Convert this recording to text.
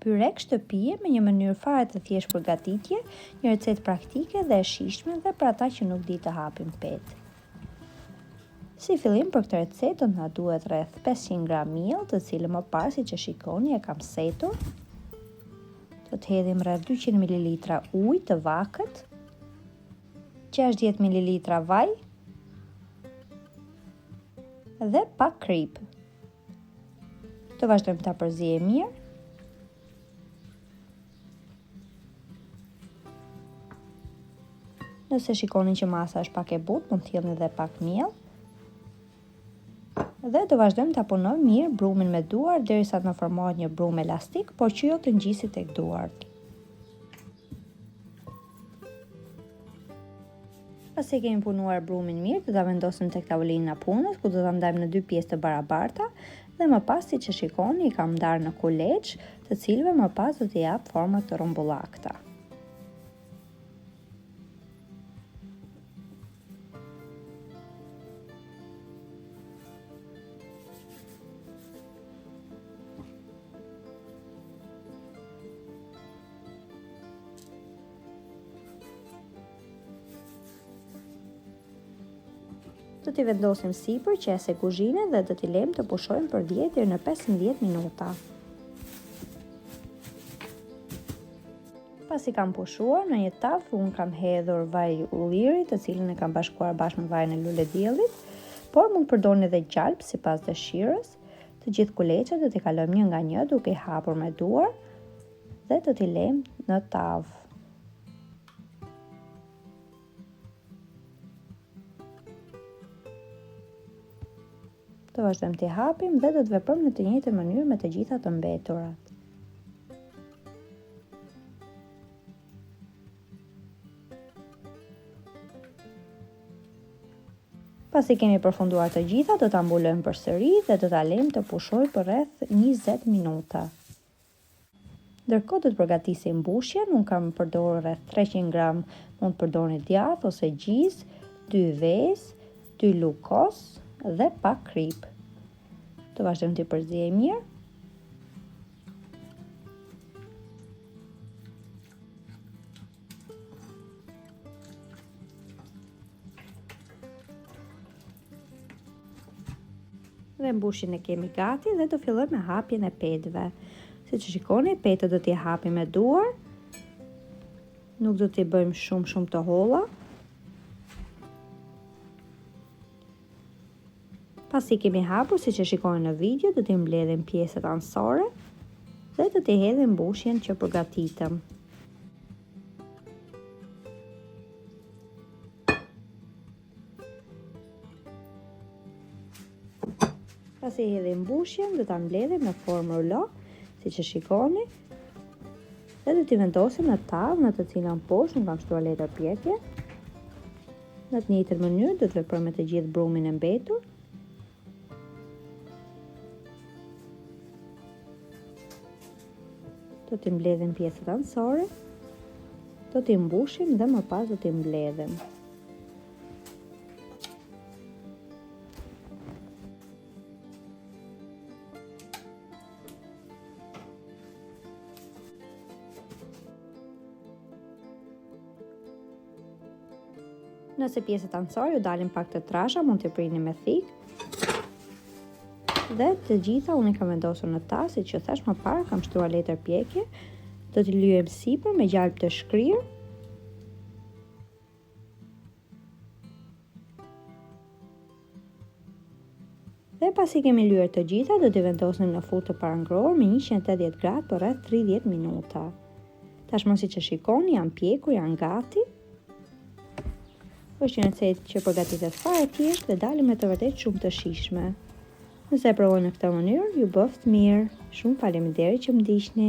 Pyrek shtëpie me një mënyrë fare të thjeshtë përgatitje, një recetë praktike dhe e shijshme dhe për ata që nuk di të hapin petë. Si fillim për këtë recetë na duhet rreth 500 gram miell, të cilën më parë siç e shikoni e kam setur. Do të hedhim rreth 200 ml ujë të vakët, 60 ml vaj dhe pak kripë. Të vazhdojmë ta përzijmë mirë. Nëse shikoni që masa është pak e butë, mund të hidhni edhe pak miell. Dhe do vazhdojmë ta punojmë mirë brumin me duar derisa të formohet një brum elastik, por që jo të ngjiset tek duart. Pasi kemi punuar brumin mirë, do ta vendosim tek tavolina e punës, ku do ta ndajmë në dy pjesë të barabarta dhe më pas siç e shikoni i kam ndarë në kuleç, të cilëve më pas do t'i jap forma të rrumbullakta. Do t'i vendosim sipër qese kuzhine dhe do t'i lejmë të pushojnë për 10 deri në 15 minuta. Pasi kam pushuar në një tavë, unë kam hedhur vaj ulliri, të cilin e kam bashkuar bashkë me vajin e lulediellit, por mund të përdorni edhe gjalp sipas dëshirës. Të gjithë kuleçet do t'i kalojmë një nga një duke i hapur me duar dhe do t'i lejmë në tavë. Do vazhdojmë t'i hapim dhe do të veprojmë në të njëjtën mënyrë me të gjitha të mbeturat. Pasi kemi përfunduar të gjitha, do ta mbulojmë përsëri dhe do ta lejmë të pushojë për rreth 20 minuta. Ndërkohë do të përgatisim mbushjen, unë kam përdorur rreth 300 gram, mund të përdorni djath ose gjiz, 2 vezë, 2 lugë kos dhe pak kripë. Të vazhdojmë t'i përzijmë mirë. Dhe mbushjen e kemi gati dhe do fillojmë me hapjen e petëve. Siç e shikoni, petët do t'i hapim me duar. Nuk do t'i bëjmë shumë të holla. Pasi kemi hapur, siç e shikoni në video, do t'i mbledhim pjesët anësore dhe do t'i hedhim mbushjen që përgatitëm. Pasi hedhim mbushjen, do ta mbledhim në formë rulo, siç e shikoni, dhe do t'i vendosim në tavë në të cilën poshtë nuk kam shtuar letër pjekje. Në të njëjtën mënyrë do të veprojmë me të gjithë brumin e mbetur. Do t'i mbledhim pjesët anësore, do t'i mbushim dhe më pas do t'i mbledhim. Nëse pjesët anësore ju dalin pak të trasha, mund t'i prini me thikë. Dhe të gjitha unë i kam vendosur në tas, siç që thash më parë, kam shtuar letër pjekje. Do t'i lyejm sipër me gjalp të shkrirë. Dhe pasi kemi lyer të gjitha, do t'i vendosim në furrë të parangrohur me 180 gradë për rreth 30 minuta. Tashmë siç e shikoni, janë pjekur, janë gati. Është një recetë që përgatitet fare thjesht dhe dalin me të vërtetë shumë të shijshme. Nëse e provoni në këtë mënyrë, ju bëft mirë. Shumë faleminderit që më ndiqni.